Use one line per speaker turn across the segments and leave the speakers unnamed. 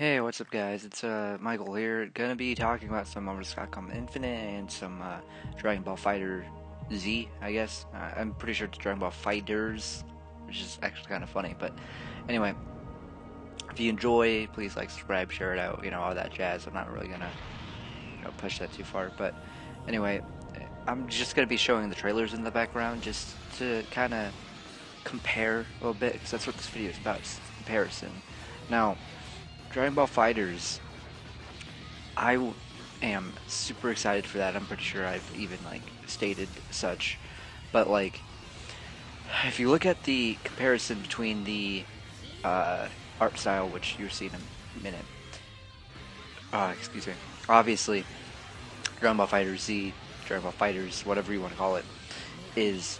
Hey, what's up guys? It's Michael here. Gonna be talking about some Capcom Infinite and some Dragon Ball Fighter Z, I guess. I'm pretty sure it's Dragon Ball Fighters, which is actually kind of funny. But anyway, if you enjoy, please like, subscribe, share it out, all that jazz. I'm not really gonna, push that too far. But anyway, I'm just gonna be showing the trailers in the background just to kind of compare a little bit, because that's what this video is about, is comparison. Now, Dragon Ball Fighters, am super excited for that. I'm pretty sure I've even like stated such. But like, if you look at the comparison between the art style, which you'll see in a minute, excuse me, obviously Dragon Ball Fighters Z, Dragon Ball Fighters, whatever you want to call it, is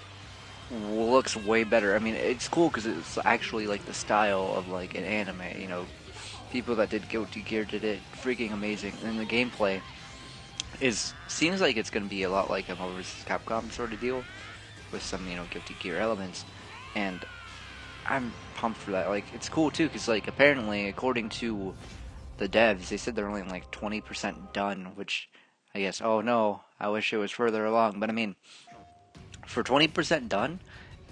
looks way better. I mean, it's cool because it's actually like the style of like an anime. People that did Guilty Gear did it freaking amazing, and the gameplay seems like it's going to be a lot like a Marvel vs. Capcom sort of deal with some Guilty Gear elements, and I'm pumped for that. Like, it's cool too because like apparently according to the devs, they said they're only like 20% done, which I guess, oh no, I wish it was further along. But I mean, for 20% done,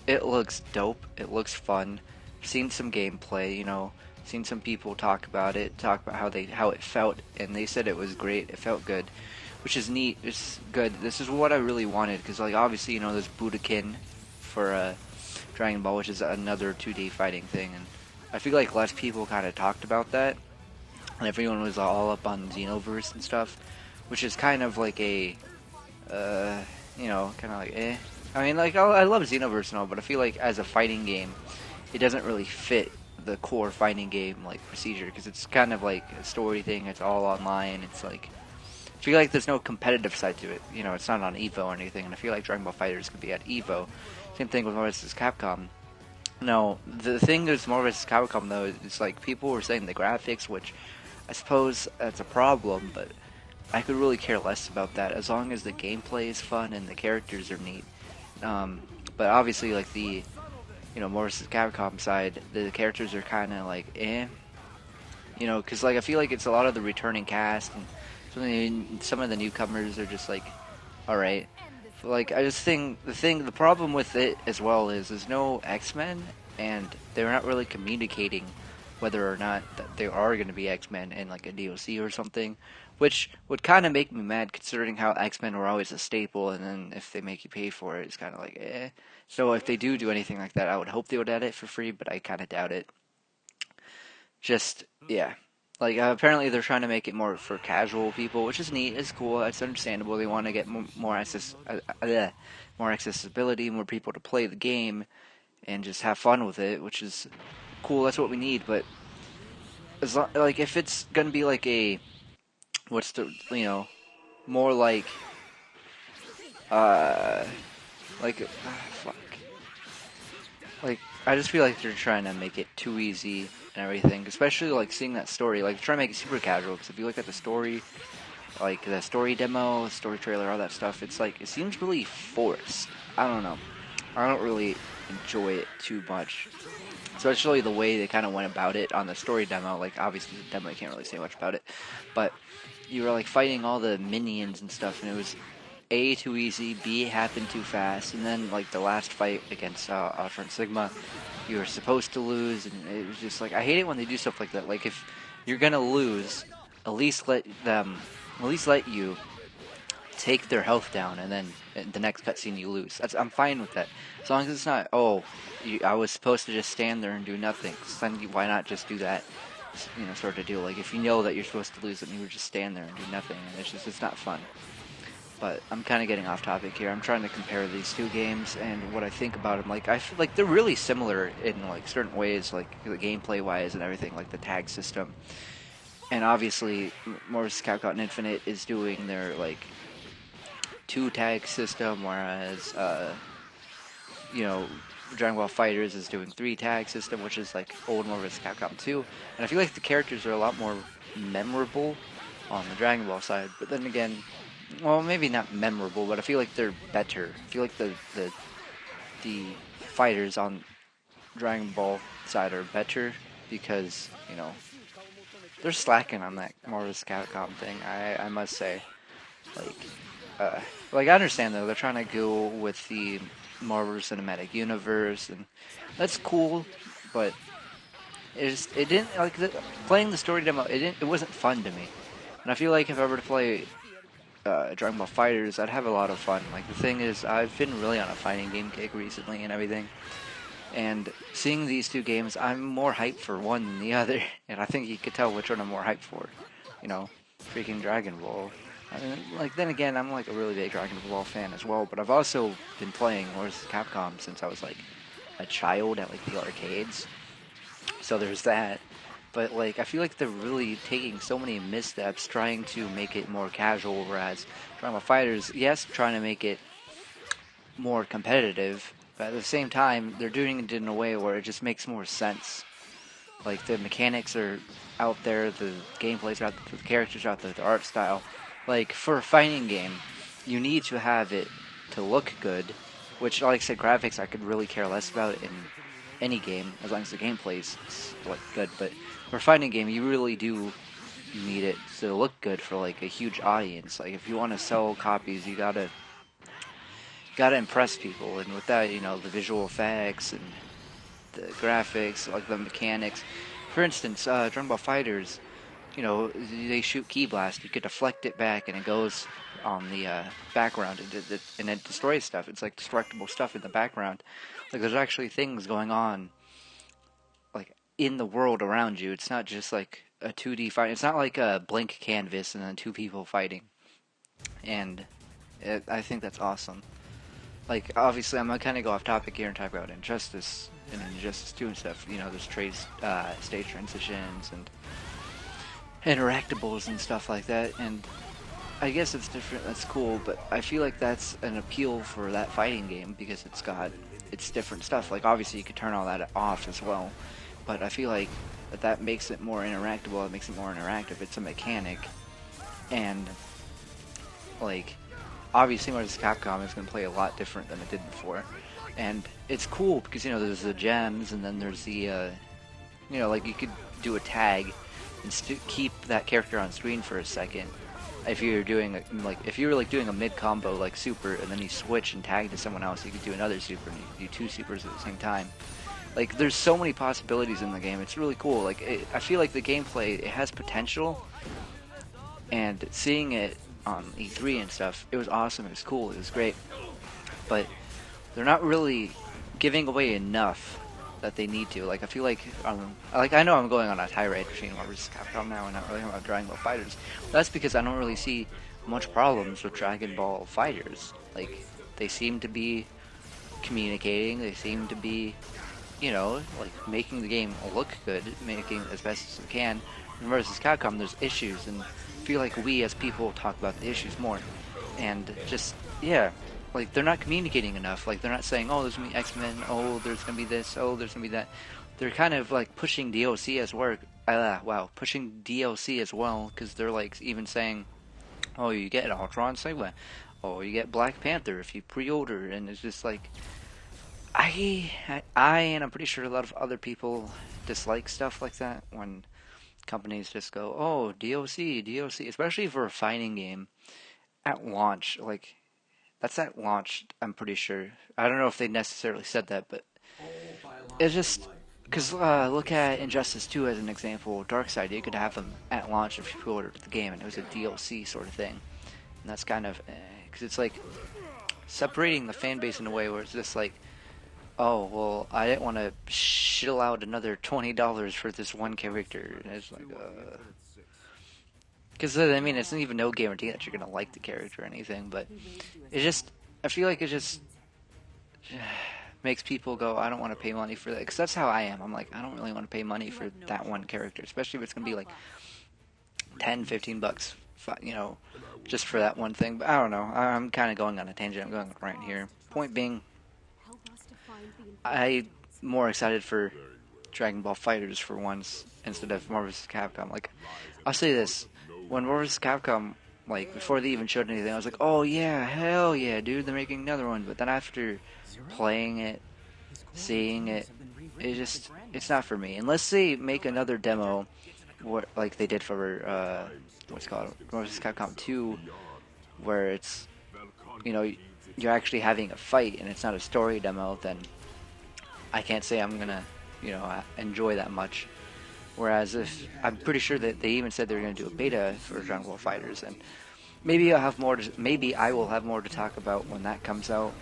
it looks dope. It looks fun. I've seen some gameplay, seen some people talk about it, talk about how it felt, and they said it was great. It felt good, which is neat. It's good. This is what I really wanted, because like obviously there's Budokan for Dragon Ball, which is another 2D fighting thing, and I feel like less people kind of talked about that, and everyone was all up on Xenoverse and stuff, which is kind of like a kind of like eh. I mean, like I love Xenoverse and all, but I feel like as a fighting game, it doesn't really fit the core fighting game like procedure, because it's kind of like a story thing. It's all online. It's like, I feel like there's no competitive side to it. It's not on Evo or anything, and I feel like Dragon Ball Fighters could be at Evo. Same thing with Marvel vs. Capcom. No, the thing with Marvel vs. Capcom though is like people were saying the graphics, which I suppose that's a problem, but I could really care less about that as long as the gameplay is fun and the characters are neat. But obviously, like the Marvel vs. Capcom side, the characters are kind of like eh, because like I feel like it's a lot of the returning cast, and some of the newcomers are just like, all right. Like I just think the problem with it as well is there's no X-Men, and they're not really communicating whether or not that they are going to be X-Men in like a DLC or something, which would kind of make me mad considering how X-Men were always a staple, and then if they make you pay for it, it's kind of like eh. So if they do anything like that, I would hope they would add it for free, but I kind of doubt it. Just yeah. Like apparently they're trying to make it more for casual people, which is neat. It's cool. It's understandable. They want to get more accessibility, more people to play the game, and just have fun with it, which is cool. That's what we need. But like if it's gonna be like a what's the more uh fuck, like I just feel like they're trying to make it too easy and everything, especially like seeing that story, like trying to make it super casual. Because if you look at the story, like the story demo, story trailer, all that stuff, it's like it seems really forced. I don't know. I don't really enjoy it too much, especially the way they kind of went about it on the story demo. Like obviously the demo, I can't really say much about it, but you were like fighting all the minions and stuff, and it was A, too easy, B, happened too fast, and then like the last fight against Ultra and Sigma, you were supposed to lose, and it was just like I hate it when they do stuff like that. Like if you're gonna lose, at least let you take their health down, and then in the next cutscene you lose. I'm fine with that, as long as it's not I was supposed to just stand there and do nothing. So then why not just do that? Sort of deal. Like if you know that you're supposed to lose, then you would just stand there and do nothing, and it's not fun. But I'm kind of getting off topic here. I'm trying to compare these two games and what I think about them. Like I feel like they're really similar in like certain ways, like the gameplay wise and everything, like the tag system. And obviously, Marvel vs. Capcom Infinite is doing their like two tag system, whereas you know Dragon Ball Fighters is doing three tag system, which is like old Marvel vs. Capcom 2. And I feel like the characters are a lot more memorable on the Dragon Ball side. But then again, well, maybe not memorable, but I feel like they're better. I feel like the fighters on Dragon Ball side are better because they're slacking on that Marvel vs. Capcom thing. I must say, like, like I understand though they're trying to go with the Marvel Cinematic Universe, and that's cool, but it didn't like playing the story demo. It wasn't fun to me, and I feel like if I were to play Dragon Ball fighterz, I'd have a lot of fun. Like the thing is, I've been really on a fighting game kick recently and everything. And seeing these two games, I'm more hyped for one than the other, and I think you could tell which one I'm more hyped for. You know, freaking Dragon Ball. I mean, like then again, I'm like a really big Dragon Ball fan as well. But I've also been playing Wars Capcom since I was like a child at like the arcades. So there's that. But like I feel like they're really taking so many missteps trying to make it more casual, whereas Dragon Ball fighterz, yes, trying to make it more competitive, but at the same time, they're doing it in a way where it just makes more sense. Like the mechanics are out there, the gameplay's out there, the characters are out there, the art style. Like for a fighting game, you need to have it to look good, which, like I said, graphics I could really care less about in any game as long as the gameplay's like good. But for a fighting game, you really do need it to look good for like a huge audience. Like if you want to sell copies, you gotta impress people, and with that, you know, the visual effects and the graphics, like the mechanics. For instance, Dragon Ball fighterz, you know, they shoot Ki Blast, you can deflect it back, and it goes on the background, and it destroys stuff. It's like destructible stuff in the background. Like there's actually things going on, like in the world around you. It's not just like a 2D fight. It's not like a blank canvas and then two people fighting. And I think that's awesome. Like, obviously, I'm gonna kind of go off topic here and talk about Injustice and Injustice 2 and stuff. You know, there's stage transitions and interactables and stuff like that. And I guess it's different. That's cool, but I feel like that's an appeal for that fighting game because it's different stuff. Like, obviously, you could turn all that off as well, but I feel like that makes it more interactable. It makes it more interactive. It's a mechanic, and like, obviously Marvel vs. Capcom is going to play a lot different than it did before. And it's cool because, you know, there's the gems, and then there's the, you know, like you could do a tag and keep that character on screen for a second. If you're doing, if you were like doing a mid combo like super, and then you switch and tag to someone else, you could do another super, and you do two supers at the same time. Like, there's so many possibilities in the game. It's really cool. Like, I feel like the gameplay, it has potential, and seeing it on E3 and stuff, it was awesome, it was cool, it was great, but they're not really giving away enough that they need to. Like, I feel like, I know I'm going on a tirade between Marvel vs. Capcom now and not really about Dragon Ball fighterz. That's because I don't really see much problems with Dragon Ball fighterz. Like, they seem to be communicating, they seem to be, you know, like, making the game look good, making as best as they can. In Marvel vs. Capcom, there's issues, and I feel like we as people talk about the issues more, and just, yeah, like they're not communicating enough. Like they're not saying, oh, there's gonna be X-Men, oh, there's gonna be this, oh, there's gonna be that. They're kind of like pushing DLC as pushing DLC as well, because they're like even saying, oh, you get Ultron Sigma, oh, you get Black Panther if you pre-order, and it's just like, and I'm pretty sure a lot of other people dislike stuff like that when companies just go, oh, DLC, especially for a fighting game at launch. Like, that's at launch, I'm pretty sure. I don't know if they necessarily said that, but it's just, because look at Injustice 2 as an example. Darkseid, you could have them at launch if you pre-ordered the game, and it was a DLC sort of thing. And that's kind of, because it's like separating the fan base in a way where it's just like, oh, well, I didn't want to shill out another $20 for this one character. And it's like, because, I mean, it's even no guarantee that you're going to like the character or anything, but it just, I feel like it just makes people go, I don't want to pay money for that. Because that's how I am. I'm like, I don't really want to pay money for that one character, especially if it's going to be like 10, 15 bucks, you know, just for that one thing. But I don't know. I'm kind of going on a tangent. I'm going right here. Point being, I'm more excited for Dragon Ball fighterz for once instead of Marvel vs. Capcom. Like, I'll say this, when Marvel vs. Capcom, like, before they even showed anything, I was like, oh yeah, hell yeah, dude, they're making another one. But then after playing it, seeing it, it's not for me. Unless they make another demo what like they did for what's it called Marvel vs. Capcom 2, where it's you know you're actually having a fight and it's not a story demo, then I can't say I'm gonna enjoy that much. Whereas if I'm pretty sure that they even said they were gonna do a beta for Dragon Ball FighterZ, and maybe I will have more to talk about when that comes out,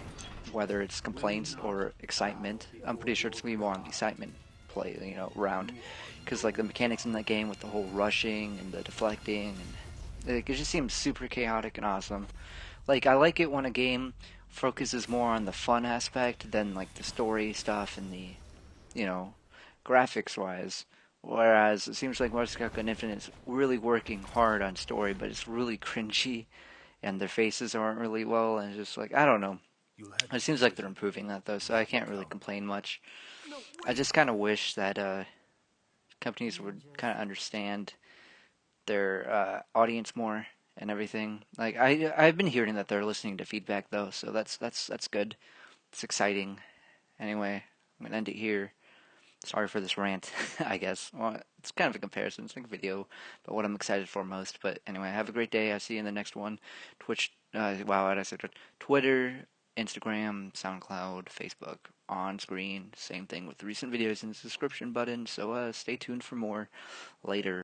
whether it's complaints or excitement. I'm pretty sure it's gonna be more on the excitement play, round, because like the mechanics in that game with the whole rushing and the deflecting, and it just seems super chaotic and awesome. Like I like it when a game focuses more on the fun aspect than like the story stuff and the you know graphics wise. Whereas it seems like Marvel vs. Capcom Infinite is really working hard on story, but it's really cringy, and their faces aren't really well, and it's just like I don't know. It seems like they're improving that though, so I can't really complain much. I just kind of wish that companies would kind of understand their audience more and everything. Like I've been hearing that they're listening to feedback though, so that's good. It's exciting. Anyway, I'm gonna end it here. Sorry for this rant, I guess. Well, it's kind of a comparison. It's like a video, but what I'm excited for most. But anyway, have a great day. I'll see you in the next one. Twitch, wow, I said Twitter, Instagram, SoundCloud, Facebook, on screen. Same thing with the recent videos in the description button. So stay tuned for more later.